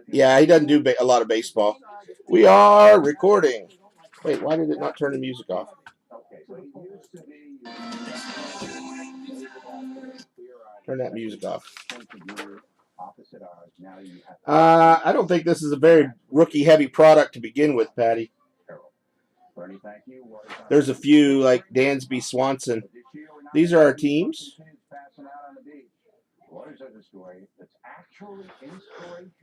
Yeah, he doesn't do a lot of baseball. We are recording. Wait, why did it not turn the music off? Turn that music off. I don't think this is a very rookie-heavy product to begin with, Patty. There's a few like Dansby, Swanson. These are our teams.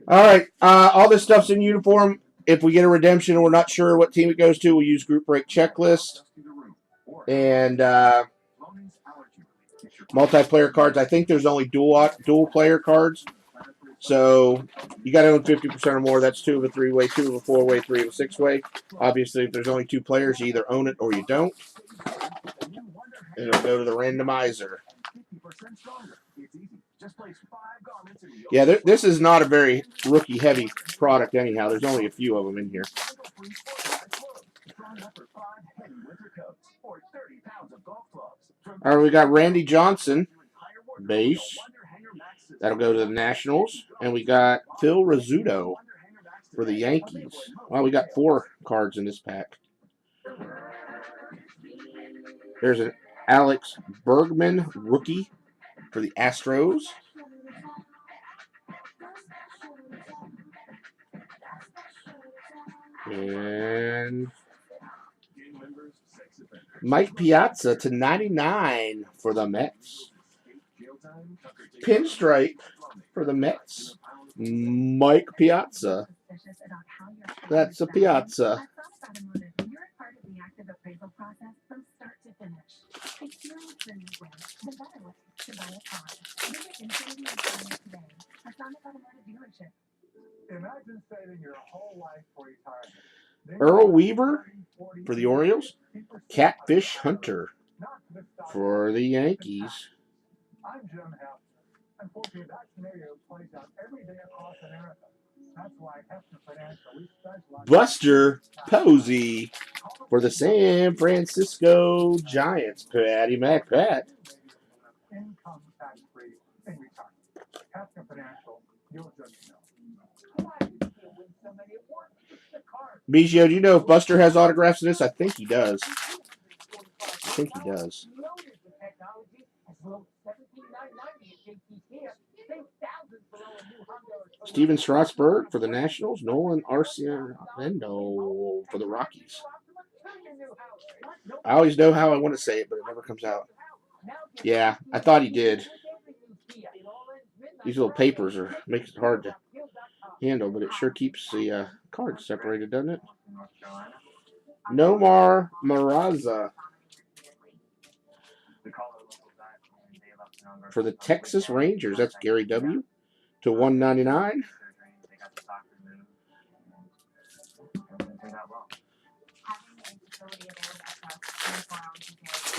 All right, all this stuff's in uniform. If we get a redemption and we're not sure what team it goes to, we'll use group break checklist and multiplayer cards. I think there's only dual player cards. So you got to own 50% or more. That's 2 of a 3-way, 2 of a 4-way, 3 of a 6-way. Obviously, if there's only 2 players, you either own it or you don't. And it'll go to the randomizer. Yeah, this is not a very rookie-heavy product anyhow. There's only a few of them in here. All right, we got Randy Johnson, base. That'll go to the Nationals. And we got Phil Rizzuto for the Yankees. Well, we got 4 cards in this pack. There's an Alex Bergman rookie for the Astros. And Mike Piazza to 99 for the Mets. Pinstripe for the Mets. Mike Piazza. That's a Piazza. Earl Weaver for the Orioles. Catfish Hunter for the Yankees. Buster Posey for the San Francisco Giants. Patty McPat. Biggio, do you know if Buster has autographs in this? I think he does. Steven Strasburg for the Nationals. Nolan Arciano for the Rockies. I always know how I want to say it, but it never comes out. Yeah, I thought he did. These little papers makes it hard to handle, but it sure keeps the cards separated, doesn't it? Nomar Maraza for the Texas Rangers. That's Gary W. to 199.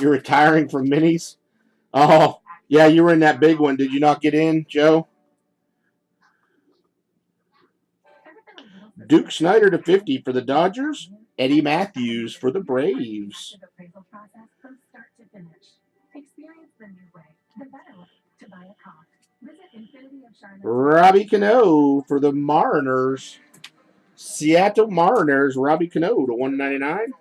You're retiring from minis? Oh, yeah, you were in that big one. Did you not get in, Joe? Duke Snyder to 50 for the Dodgers. Eddie Matthews for the Braves. Robbie Cano for the Mariners. Seattle Mariners, Robbie Cano to 199.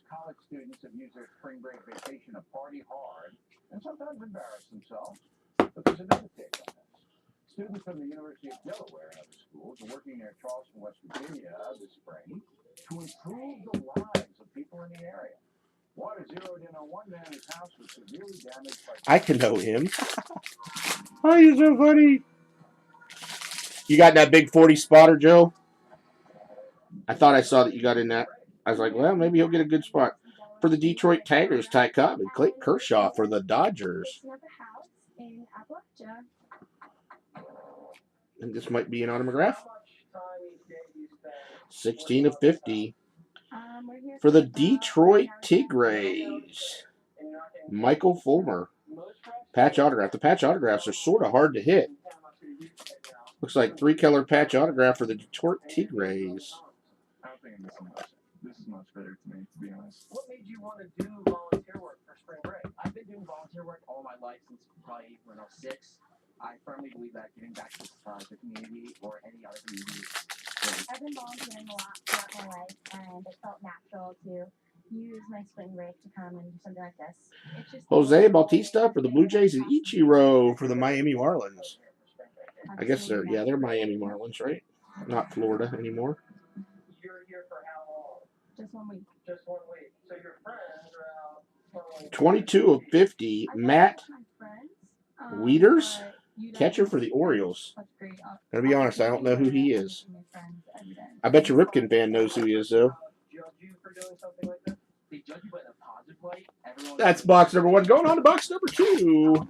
College students have used their spring break vacation to party hard and sometimes embarrass themselves. But there's another take on this. Students from the University of Delaware and other schools are working near Charleston, West Virginia this spring to improve the lives of people in the area. Water zeroed in on one man whose house was severely damaged by... I can know him. Oh, you're so funny. You got that big 40 spotter, Joe? I thought I saw that you got in that. I was like, well, maybe he'll get a good spot. For the Detroit Tigers, Ty Cobb and Clayton Kershaw for the Dodgers. And this might be an autograph. 16 of 50. For the Detroit Tigers, Michael Fulmer. Patch autograph. The patch autographs are sort of hard to hit. Looks like 3-color patch autograph for the Detroit Tigers. This is much better to me, to be honest. What made you want to do volunteer work for spring break? I've been doing volunteer work all my life since probably when I was 6. I firmly believe that giving back to the community or any other I've been volunteering a lot throughout my life, and it felt natural to use my spring break to come and do something like this. It's just Jose Bautista for the Blue Jays and Ichiro for the Miami Marlins. I guess they're Miami Marlins, right? Not Florida anymore. You're here for how long? Just 1 week. Just 1 week. So your friends are out. 22 of 50, Matt Wieters, catcher for the Orioles. Gonna be honest, I don't know who he is. I bet your Ripken fan knows who he is, though. Judge you for doing something like this? They judge you by the positive light. That's box number 1. Going on to box number 2.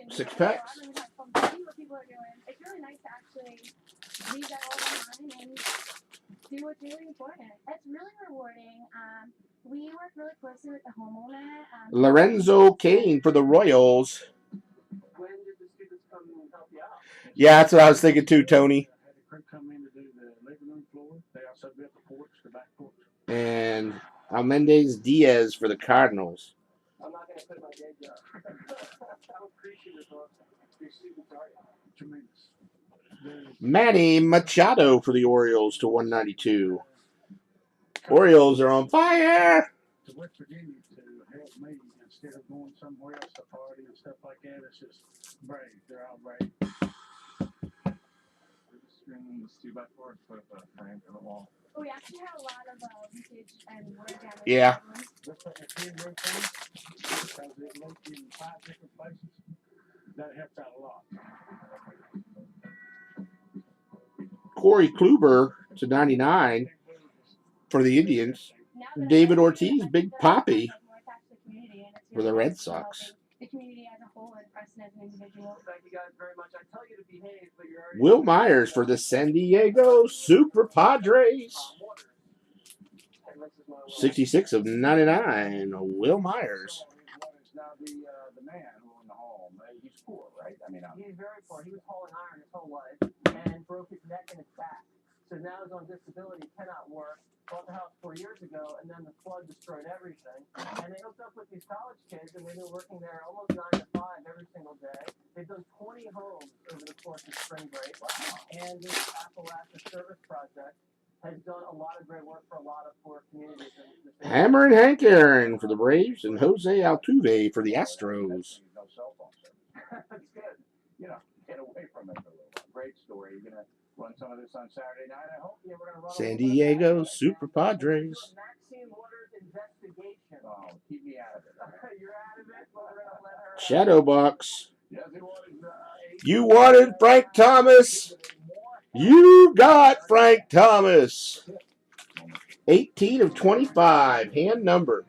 Six packs. It's really nice to actually leave that all behind and do what's really important. It's really rewarding. We work really closely with the homeowner. Lorenzo Cain for the Royals. When did the students come and help you out? Yeah, that's what I was thinking too, Tony. Had the crew come in to do the living room floor. They also built the porch, the back porch. And Almendez Diaz for the Cardinals. I'm not going to quit my day job. I'm appreciative of your students, are you? Tremendous. Manny Machado for the Orioles to 192. Orioles are on fire. To West Virginia to help me instead of going somewhere else to party and stuff like that. It's just brave. They're all brave. We're just stringing these 2x4s with a frame for the wall. We actually have a lot of leakage and water damage. Yeah. Looks like a 10-room thing because it looked in 5 different places. That helps out a lot. Corey Kluber to 99 for the Indians. David Ortiz, Big Papi for the Red Sox. The community as a whole and Preston as an individual. Thank you guys very much. I tell you to behave, but you're already... Will Myers for the San Diego Super Padres. 66 of 99. Will Myers. Now the man who owned the home, he's poor, right? I mean, He's very poor. He was hauling iron his whole life and broke his neck and his back. So now he's on disability, cannot work. Bought the house 4 years ago, and then the flood destroyed everything. And they hooked up with these college kids, and they've been working there almost 9 to 5 every single day. They've done 20 homes over the course of spring break. Wow. And this Appalachia Service Project has done a lot of great work for a lot of poor communities. Hammer and Hank Aaron for the Braves and Jose Altuve for the Astros. That's good. You know, get away from it a little bit. Great story. You're going to run some of this on Saturday night, I hope. Yeah, we're going to run San Diego Super Padres. Maxine Waters investigation. Oh, keep me out of it. You're out of it, but we're going to let her... Shadowbox. Yes, it was. You wanted Frank Thomas. You got Frank Thomas. 18 of 25. Hand numbered.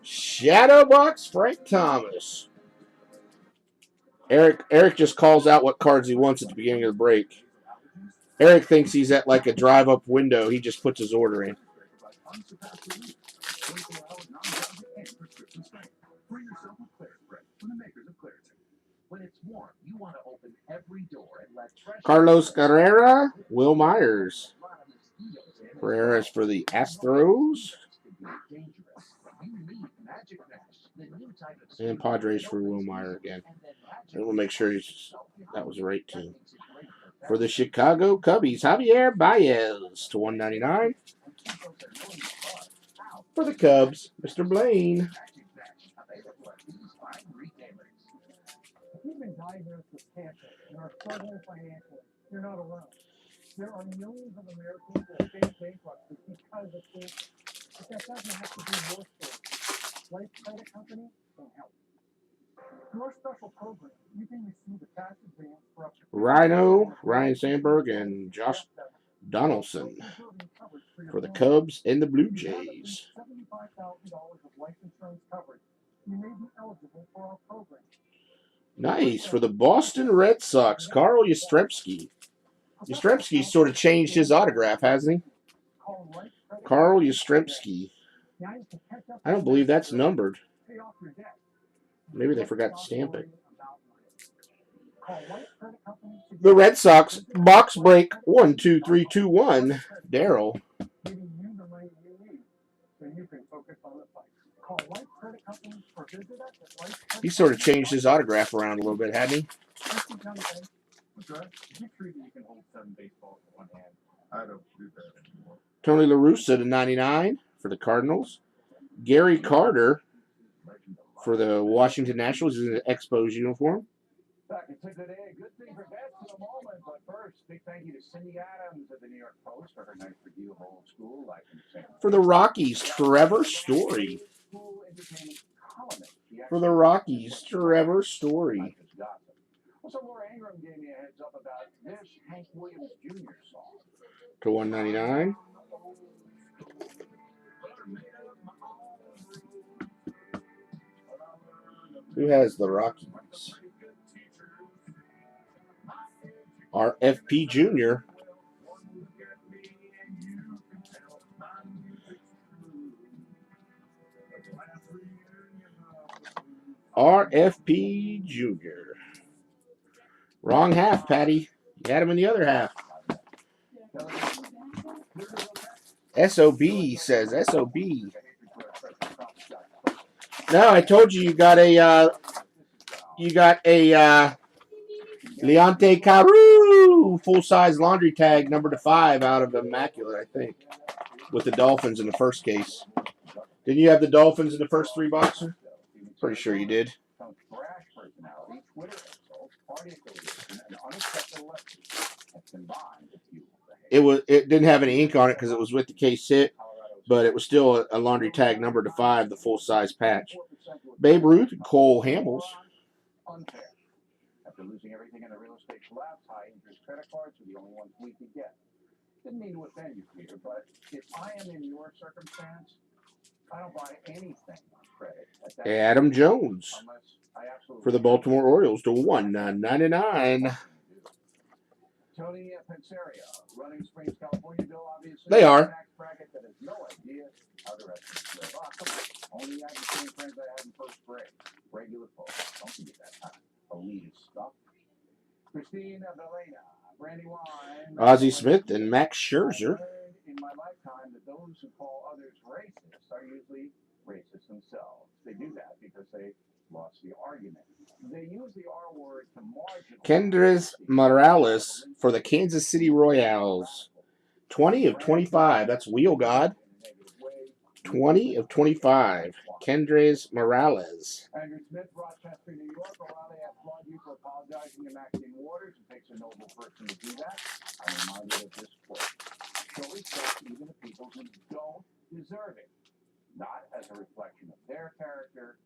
Shadowbox Frank Thomas. Eric just calls out what cards he wants at the beginning of the break. Eric thinks he's at like a drive-up window. He just puts his order in. When it's warm, you want to open every door and let fresh Carlos Carrera, Will Myers. Carrera's for the Astros. And Padres for Will Myers again. And we'll make sure that was the right team. For the Chicago Cubbies, Javier Baez to 199. For the Cubs, Mr. Blaine. You've been diagnosed with cancer and are struggling financially. You're not alone. There are millions of Americans who have faced bankruptcy because of cancer. But that doesn't have to be your story. Life Credit Company can help. Through our special program, you can receive a cash advance for up to Ryan Sandberg, and Josh Donaldson for the Cubs and the Blue Jays. $75,000 of life insurance coverage. You may be eligible for our program. Nice. For the Boston Red Sox, Carl Yastrzemski. Yastrzemski's sort of changed his autograph, hasn't he? Carl Yastrzemski. I don't believe that's numbered. Maybe they forgot to stamp it. The Red Sox, box break 12321. Daryl. Giving you the money you need so you you can focus on the fight. Call Life Credit Company or visit us at Life Credit He sort of changed his autograph around a little bit, hadn't he? Thank you, Jonathan. That's right. You treat that you can hold 7 baseballs in one hand. I don't do that anymore. Tony La Russa to 99 for the Cardinals. Gary Carter for the Washington Nationals in an Expos uniform. Back into today, good thing for vets in a moment, but first, big thank you to Cindy Adams of the New York Post for her nice review of Old School, like in San For the Rockies, Trevor Story. School entertainment columnist. She For the actually- Rockies, Trevor Story. Not just gossip. Also, Laura Ingram gave me a heads up about this Hank Williams Jr. song. To 199. Who has the Rockies? RFP Jr. RFP Jr. Wrong half, Patty. You had him in the other half. SOB says SOB. No, I told you got a Leonte Caru full-size laundry tag number to 5 out of Immaculate, I think, with the Dolphins in the first case. Didn't you have the Dolphins in the first 3 boxer? Pretty sure you did. It didn't have any ink on it because it was with the case hit, but it was still a laundry tag number to 5, the full-size patch. Babe Ruth and Cole Hamels. Unfair. After losing everything in a real estate collapse, high interest credit cards were the only ones we could get. Didn't mean to offend you, Peter, but if I am in your circumstance, I don't buy anything on credit. At that Adam Jones unless I absolutely for the Baltimore Orioles to 199. Tony Pensaria, running Springs, California, Bill, obviously. They are. Tax bracket that has no idea how the rest of us live. Oh, come on. Only I have the same friends I had in first grade. Regular folks. Don't forget that time. Elitist stuff. Christine Avelena, Brandy Wine. Ozzie Smith and Max Scherzer. I learned in my lifetime that those who call others racist are usually racist themselves. They do that because they lost the argument. They use the R word to marginalize. Kendrys Morales for the Kansas City Royals. 20 of 25. That's Wheel God. 20 of 25. Kendrys Morales. Andrew Smith, Rochester, New York. O'Reilly, I applaud you for apologizing to Maxine Waters. It takes a noble person to do that. I'm reminded of this quote. Show respect even to people who don't deserve it. Not as a reflection of their character.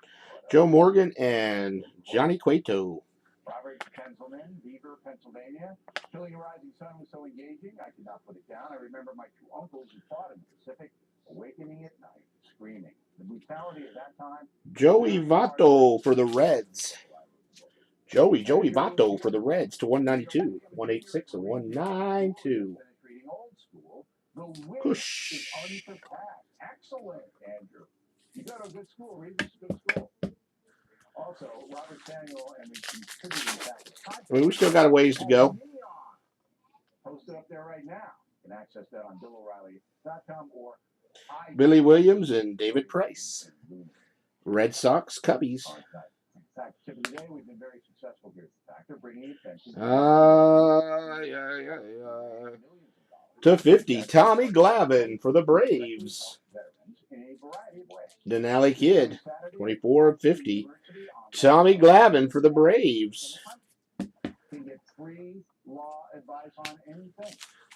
Joe Morgan and Johnny Cueto. Robert Penselman, Beaver, Pennsylvania. Killing a Rising Sun was so engaging, I could not put it down. I remember my 2 uncles who fought in the Pacific, awakening at night, screaming. The brutality of that time. Joey Votto for the Reds. Joey Votto for the Reds to 192. 186 and 192. Penetrating old school. The wit Push. is unsurpassed. Excellent, Andrew. You go to a good school. Reed is a good school. Also, Robert Samuel and the contributing factors. I mean, we still got a ways to go. Posted up there right now. You can access that on BillO'Reilly.com or Billy Williams and David Price. Red Sox Cubbies. In fact, tip of the day, we've been very successful here at the Factor, bringing attention To 50, Tommy Glavine for the Braves. veterans in a variety of ways. Denali Kid, 24 of 50. Tommy Glavine for the Braves. Can get free law advice on anything.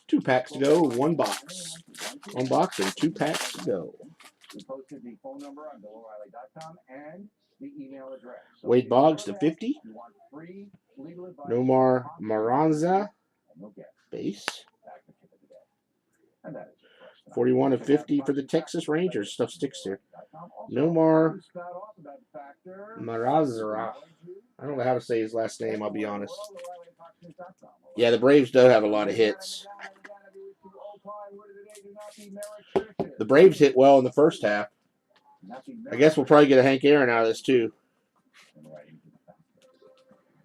2 packs to go, 1 box. 1 box and 2 packs to go. We posted the phone number on BillO'Reilly.com and the email address. So Wade if Boggs to you're 50. you want free legal advice, Nomar Maranza, and you'll get base. back the tip of the day. And that is it for us tonight. 41 of 50 for the Texas Rangers. Stuff sticks here. Also, Nomar we spout off about the Factor. Marazara. I don't know how to say his last name, I'll be honest. Yeah, the Braves do have a lot of hits. The Braves hit well in the first half. I guess we'll probably get a Hank Aaron out of this, too.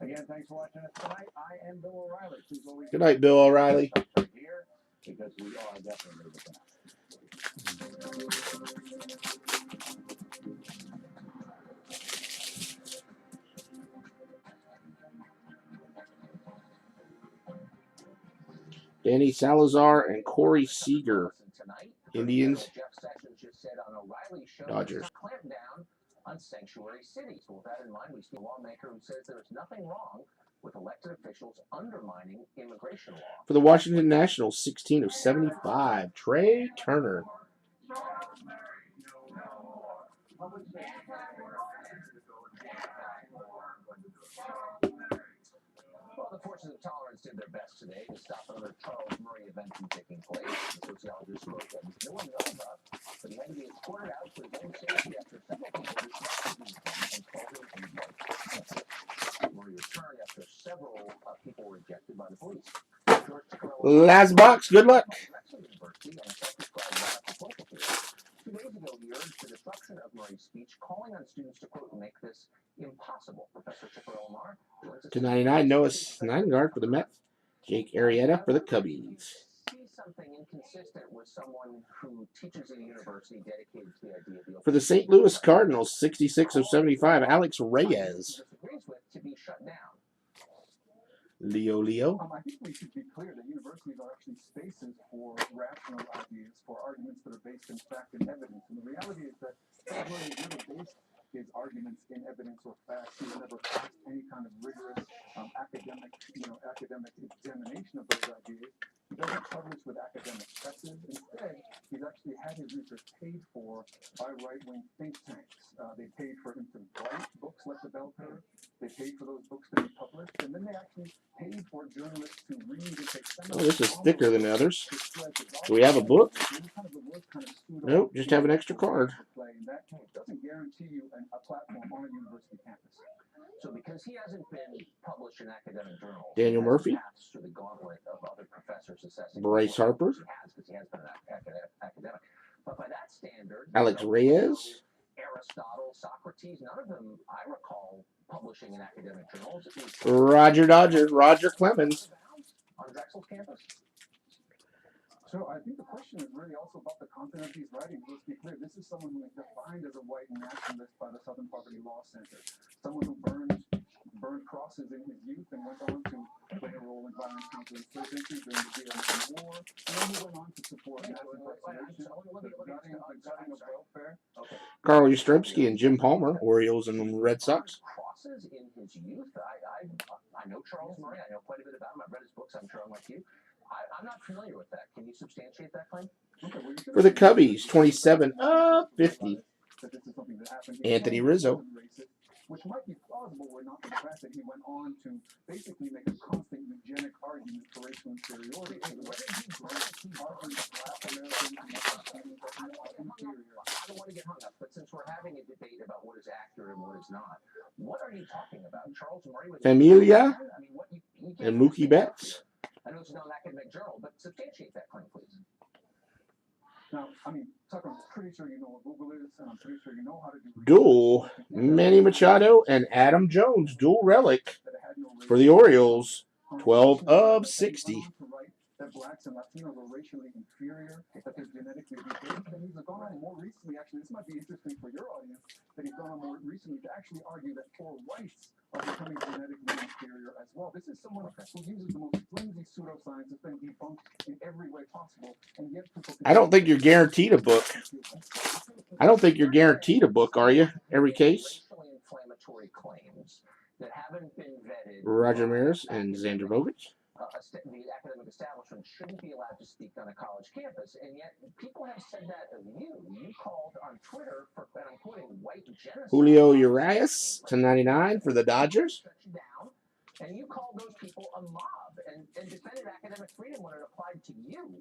Again, thanks for watching us tonight. I am Bill O'Reilly. Please always Good night, Bill O'Reilly. here because we are definitely looking out. Danny Salazar and Corey Seager. Indians. Jeff Sessions just said on O'Reilly show Dodgers. clamp down on sanctuary cities. With that in mind, we see a lawmaker who says there is nothing wrong with elected officials undermining immigration law. For the Washington Nationals, 16 of 75, Trey Turner. Well, the forces of tolerance did their best today to stop another Charles Murray event from taking place. The sociologist wrote that no one knows about, but he had to be escorted out for his own safety after several people disrupted and called him a white supremacist. Murray returned after several people were rejected by the police. George Chicarello, Last box. Good luck. Drexel University, and a self-described radical political theorist. 2 days ago, he urged the disruption of Murray's speech, calling on students to, quote, make this impossible. Professor Chicarello joins us. To 99, Noah Syndergaard for the Mets. Jake Arrieta for the Cubbies. See something inconsistent with someone who teaches at a university dedicated to the idea of the For the St. Louis Cardinals, 66 of 75, Alex Reyes. disagrees with to be shut down. Leo. I think we should be clear that universities are actually spaces for rational ideas, for arguments that are based in fact and evidence. And the reality is that Murray never based his arguments in evidence or facts. He never passed any kind of rigorous academic examination of those ideas. He doesn't publish with academic presses. Instead, he's actually had his research paid for by right-wing think tanks. They paid for him to write books like the Bell Curve. They paid for those books to be published, and then they actually paid for journalists to read and take Oh, this is thicker than the others. Do we have a book? Nope, just have an extra card. And that doesn't guarantee you a platform on a university campus. So because he hasn't been published in academic journals, Daniel he has Murphy. passed through the gauntlet of other professors assessing. Bryce Harper. He has, because he has been an academic. But by that standard, Alex Reyes. Aristotle, Socrates, none of them, I recall, publishing in academic journals. Roger Dodgers. Roger Clemens. On Drexel's campus? So I think the question is really also about the content of these writings. Let's be clear. This is someone who is defined as a white nationalist by the Southern Poverty Law Center. Someone who burned crosses in his youth and went on to play a role in violent counterinsurgency during the Vietnam War. And then he went on to support mass incarceration, the gutting of welfare. Carl Yastrzemski and Jim Palmer. Orioles and Red Sox. Crosses in his youth. I know Charles Murray. I know quite a bit about him. I've read his books. I'm sure I'm like you. I'm not familiar with that. Can you substantiate that claim? For the Cubbies, 27 of 50. Anthony Rizzo. Which might be plausible were not for the fact that he went on to basically make a constant eugenic argument for racial inferiority. I don't want to get hung up, but since we're having a debate about what is accurate and what is not, what are you talking about? Charles Murray with Familia I mean, what you and Mookie Betts. I know it's not an academic journal, but substantiate that claim, please. Now, I mean, Tucker, I'm pretty sure you know what Google is, and I'm pretty sure you know how to do Dual. Manny Machado and Adam Jones. Dual relic for the Orioles. 12 of 60. That blacks and Latinos are racially inferior, that they're genetically degraded. And he's gone on more recently, actually, this might be interesting for your audience, that he's gone on more recently to actually argue that poor whites are becoming genetically inferior as well. This is someone who uses the most flimsy pseudoscience that's been debunked in every way possible, and yet people I don't think you're guaranteed a book. I don't think you're guaranteed a book, are you? Every case. Racially inflammatory claims that haven't been vetted. Roger Maris and Xander Bogaerts. The academic establishment shouldn't be allowed to speak on a college campus, and yet people have said that of you. You called on Twitter for, and I'm quoting, white genocide. Julio Urias to 99 for the Dodgers. Down, and you called those people a mob and defended academic freedom when it applied to you.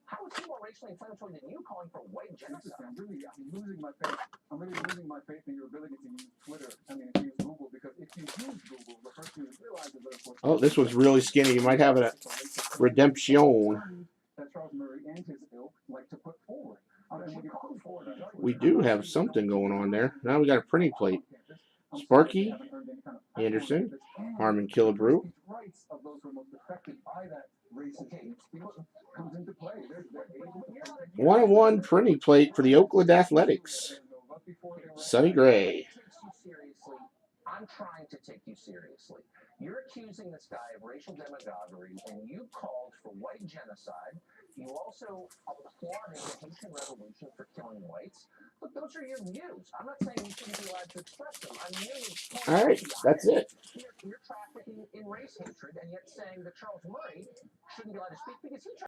How is he more racially inflammatory than you calling for white genocide? I'm really losing my faith. I'm really losing my faith in your ability to use Twitter. I mean, to use Google, because if you use Google, the first thing you realize is that, of course, Oh, this one's really skinny. You might have a redemption. That Charles Murray and his ilk like to put forward. We do have something going on there. Now we got a printing plate. Sparky Anderson, Harmon Killebrew. Rights of those who are most affected by that racist comes into play. They're able to 101 printing plate for the Oakland Athletics. but before they were Sonny Gray. Takes you seriously. I'm trying to take you seriously. You're accusing this guy of racial demagoguery, and you called for white genocide. You also applauded the Haitian Revolution for killing whites. Look, those are your views. I'm not saying you shouldn't be allowed to express them. I'm merely pointing All out right, the that's obvious. it. You're trafficking in race hatred, and yet saying that Charles Murray shouldn't be allowed to speak because he